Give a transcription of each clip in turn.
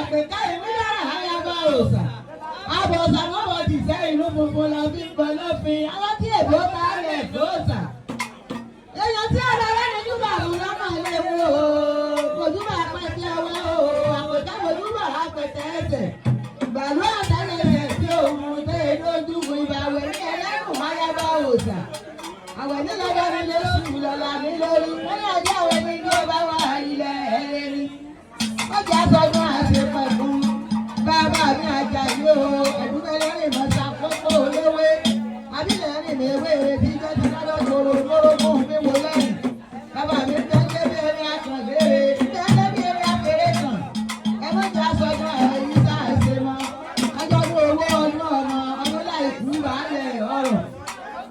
àpèká ìmúdára ayaba òòsà. Àbọ̀sà mọ́bọ̀ ti sẹ́ inú funfun lọ fi ń bọ̀ lọ́fin. Àwọn tí èbó bá rẹ̀ fòòsà. Èèyàn tí ọ̀dọ̀ rẹ̀ ní júbà mú lọ́mọ ilé wo. Kòjúbà pẹ̀tẹ́ ọwọ́ o. Àpèká kòjúbà apẹ̀tẹ̀ ẹsẹ̀. Bàlú àtẹlẹsẹ̀ tí òun tẹ́ lójú ìbàwẹ̀ ní ẹlẹ́rùn ayaba òòsà. Àwọn nílọ́dọ̀ mi lè sùn lọ́la mi lórí. Wọ́n yà jẹ́ àwọn ẹni tí ó bá wà ilẹ̀ ẹ̀rẹ́ni. Ó jẹ́ sọ́dún àṣepẹ̀kún. Bàbá mi Àjàyí o, ẹ̀dúgbẹ́lẹ́ rìn mọ́ sàkókò olówé. Àbílẹ̀ rìn ní ewé rẹ̀ tí jẹ́ ti lọ́dọ̀ gbòòrò fún mi wò lẹ́yìn. Bàbá mi jẹ́ bí eré akànlére, jẹ́ bí eré akéré kan. Ẹ má jẹ́ sọ́dún ẹ̀yìn sáà ṣe mọ́. Ọjọ́dún owó ọdún ọmọ, ọdún láìkú bàálẹ̀ ọ̀rọ̀.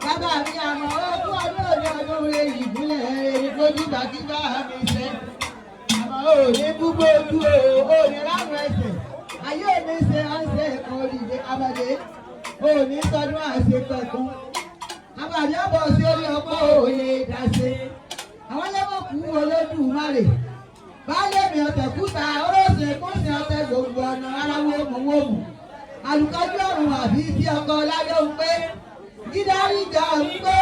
Bàbá mi àmọ́ ó kú ọdún òní ọdún rẹ̀ ìgúnlẹ̀ rẹ̀ ní kójú bàkíbá mi sẹ́. Àmọ́ ò ní gbúgbó ojú o, ò ní ráhùn ẹsẹ̀. Ayé mi ṣe àṣẹ ẹ̀kan òdìdé abàdé. Ò ní sọdún àṣepẹ̀kún. Abàdé ọ̀bọ̀ sí orí ọkọ̀ òye ìdáṣe. Àwọn lẹ́wọ̀n kú Olódùmarè. Baálé mi ọ̀tẹ̀ kúta, oróṣè kúnṣe ọ̀tẹ̀ gbogbo ọ̀nà ara wómùwómù. Àlùkọ́jú ọ̀run àbí tí ọkọ̀ ládé ń pé. Dídáríjà ń gbó.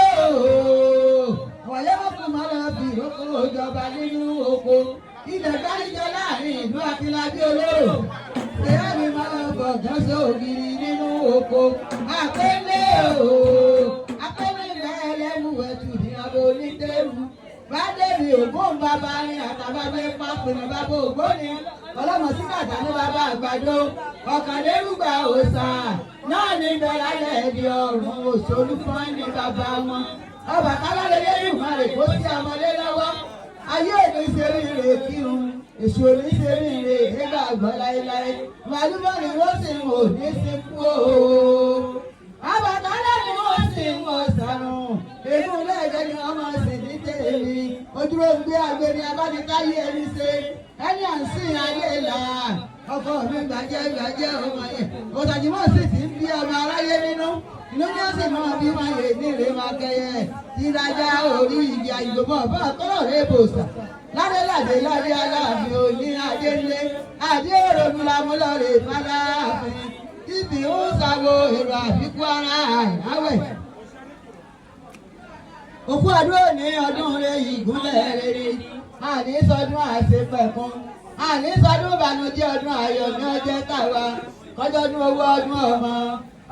Wọ̀lé mọ́kùn máa lọ fi ìrókò ìjọba nínú oko. Ilẹ̀ dáríjọ láàrin ìlú Akínlábí olóró. Ìyá mi máa lọ bọ̀ gánṣẹ́ ògiri nínú oko. Àpélé o. Àpélé bẹ́ẹ̀ lẹ́nu ẹ̀tù ní abọ́ onítẹ̀rù. Bádẹ́mi ògbón bàbá ni àtàbàbẹ́ pápẹ́nà bàbá ògbóni. Ọlọ́mọ sí kàtà ní bàbá àgbàdo. Ọ̀kànlérúgba òòṣà náà ní bẹ̀rẹ̀ ẹ̀dì ọ̀run òṣòlù fún ní bàbá wọn. Ọbàtálá lè lé ìwọ̀n rẹ̀ kó sí ọmọdé lọ́wọ́. Ayé òní ṣe rí rè kírun. Èṣù òní ṣe rí rè nígbà àgbọ̀ láéláé. Màlúmọ́ni ló sì ń wò ní sínkú o. Ọbàtálá ni wọ́n sì ń wọ̀ sàrùn. Ègún lẹ́ẹ̀jẹ̀ ni wọ́n máa sì ní tèmi. Ojúrò ń gbé àgbèrè abánikáyé ẹni ṣe. Ẹni à ń sìn ayé là. Ọkọ mi gbàjẹ́ ọmọ yẹn. Òtàjìmọ̀ sì ti ń bí ọmọ aráyé nínú. Inú ní ọ̀sẹ̀ máa bí máa yè ní ìrè máa kẹyẹ. Ìdájà orí ìdí àyùbọ̀ bá kọ́lọ̀ rẹ̀ bòsà. Ládéládé ládé aláàfin òní adé ńlé. Adé òròdú lamúlọ́rẹ̀ fáláàfin. Títí ó ṣàwo èrò àfikún ara àwẹ̀. Òkú ọdún òní ọdún rẹ̀ ìgúnlẹ̀ rere. Àní sọdún àṣepẹ̀kún. Àní sọdún ìbànújẹ́ ọdún ayọ̀ ní ọjọ́ tàwa. Kọjọ́dún owó ọdún ọmọ.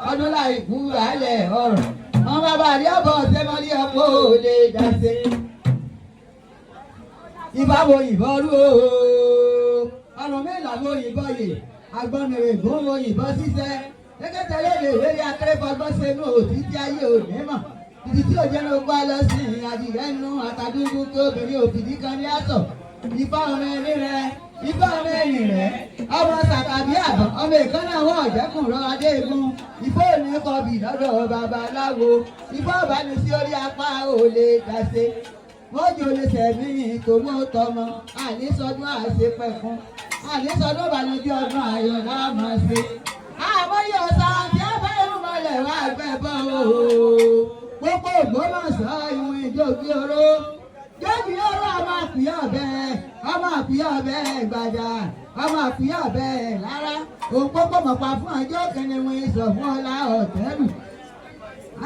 Ọdún láì kú àlẹ̀ ọ̀rọ̀. Wọ́n bàbá rí ọ̀bọ̀ ṣẹ́mọ́lí ọ̀pọ̀ ò lè dáṣe. Ìbáwo ìbọn rú o. Ọ̀rùn mélòó ló yìnbọn yè. Agbọ́nmìrè gbọ́n wo yìnbọn ṣiṣẹ́. Gẹ́gẹ́ lè wéré akérèfọ́gbọ́n sẹ́nu òtítí ayé òní mọ̀. Ìdí tí òjẹ́ ló gbá lọ sí adìyẹ nù àtàdúgbò tó obìnrin òbídí kan ní àtọ̀. Ifá ọmọ ẹni rẹ, ifá ọmọ ẹni rẹ, ọmọ sàkàbí àbọ̀, ọmọ ìkànnà wọn ọ̀jẹ̀kùnrọ̀ adéègún. Ifá òní kọbì lọ́dọ̀ babaláwo. Ifá ọ̀bánu sí orí apá ò lè dáṣe. Mọ́jú olè sẹ̀mí kò mú tọmọ. Àní sọdún àṣepẹ̀kún. Àní sọdún ìbànújẹ́ ọdún ayọ̀ náà máa ṣe. Àmọ́yé ọ̀sán tí a bá yóò mọ̀lẹ̀ wá gbẹ̀bọ̀ o. Gbogbo Ògbómọ̀ṣọ́ ìwọ̀n ìjòkè oró. Jókè oró ọmọ àpìyà bẹ́ẹ̀, ọmọ àpìyà bẹ́ẹ̀ gbàjà, ọmọ àpìyà bẹ́ẹ̀ lára. Òpópó mọ̀pá fún ọjọ́ kẹnìwọ̀n ìsọ̀ fún ọlá ọ̀tẹ́lù.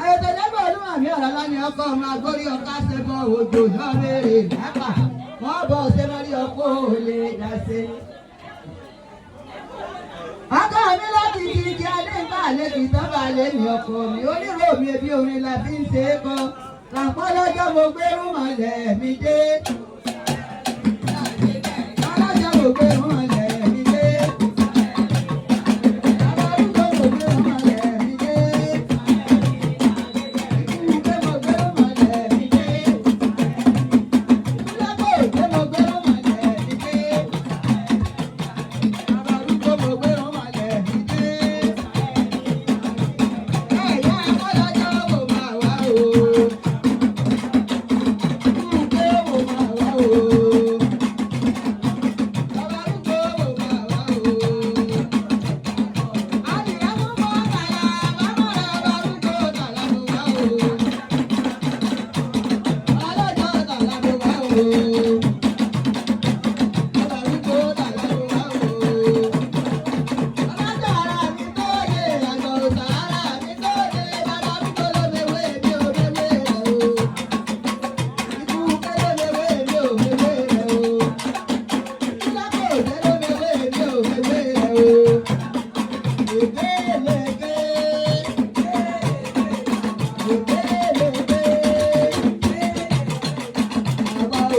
Àyẹ̀tẹ̀lẹ́bọ̀ olúmọ̀mí ọ̀rọ̀ lọ́ni ọkọ̀ ọmọ agbórí ọkọ̀ ṣẹbọ̀ òjò lọ́rẹ̀ẹ́rẹ̀ lápá. Wọ́n bọ̀ ṣe lórí ọkọ̀ òlè dáṣe. Ọkọ mi láti kí kí alẹ́ ìgbà àlejò ìtọ́ba alẹ́ ní ọkọ mi. Onírò mi ebi orin la fi ń ṣe é kọ́. Ràpọ̀ lọ́jọ́ mo gbé rúmọ̀lẹ̀ mi dé. Ọlọ́jọ́ mo gbé rúmọ̀lẹ̀ mi dé. Ọlọ́dúnkọ́ mo gbé rúmọ̀lẹ̀ mi dé. Ìkúrúgbé mo gbé rúmọ̀lẹ̀ mi dé. Ìkúrúgbé mo gbé rúmọ̀lẹ̀ mi dé. Ọlọ́dúnkọ́ mo gbé rúmọ̀lẹ̀ mi dé. Ẹ̀yà ọlọ́jọ́ wo máa wá o.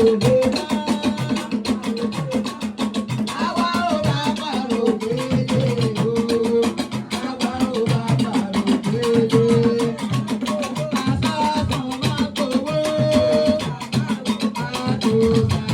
òde bá. Àwa ò bá pàrọ̀ dédé o. Àwa ò bá pàrọ̀ dédé. Àsọ̀tàn máa gbowó. Àtòsà.